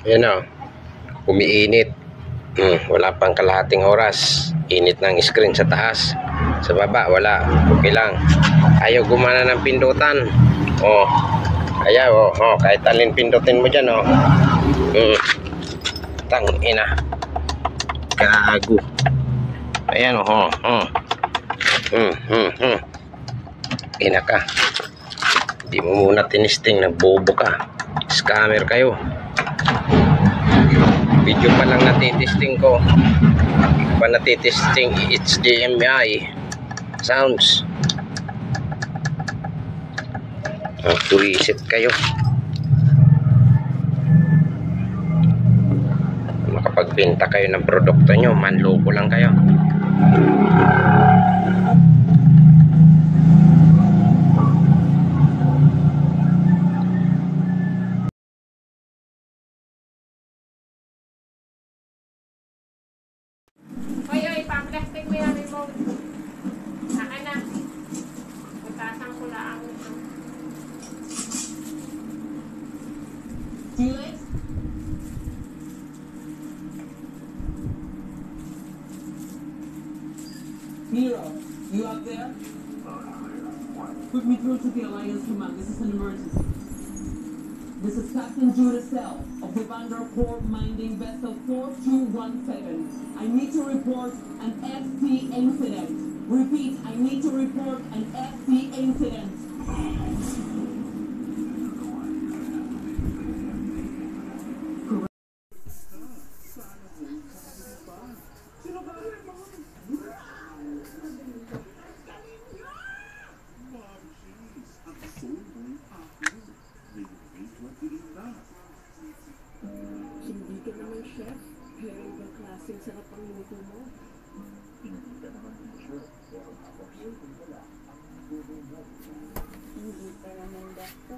Ayan o, umiinit. Wala pang kalahating oras. Init ng screen sa taas. Sa baba, wala. Okay lang. Ayaw gumana ng pindutan. Oh, ayaw. Oh, kahit alin pindutin mo dyan. Oh. Tangina. Gago. Ayan oh. Ina ka. Hindi mo muna tinisting. Nagbobo ka. Scammer kayo. Video pa lang natitesting ko. Hindi pa natitesting HDMI sounds. Tuwisit kayo. Makapagbenta kayo ng produkto nyo, manloko lang kayo. Oy, pa-plastic mo yan, remote. Saka na. Magkasang ko lang ito. Felix? Nero, you up there? Put me through to the Alliance Command. This is an emergency. This is Captain Judah Cell of the Vanderpoort Mining Vessel 4217. I need to report an FT incident. Repeat, I need to report an FT incident. Hindi ka naman chef, pero ibang klaseng sarap ang luto mo. Hindi ka naman chef, pero ako sure wala. Hindi ka naman doctor.